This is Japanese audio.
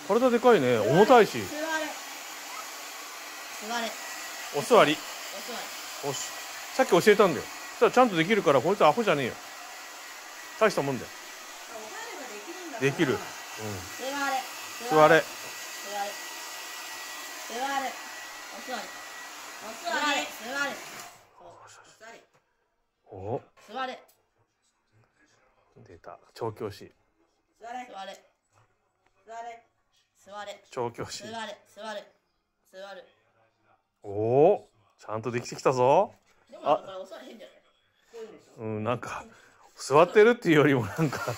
体でかいね。重たいし。座れ。お座り。お座よし。さっき教えたんだよ。そしたらちゃんとできるから、こいつアホじゃねえよ。大したもんだよ。できる。うん。り。座れ。座れ。座れ。お座り。お座り。座れ。座れ。お。座れ。出た。調教師。座れ。座れ。座れ。座れ。調教師。座れ。座れ。座る。おお。ちゃんとできてきたぞ。でもこれお座り変じゃない？うん、なんか座ってるっていうよりもなんか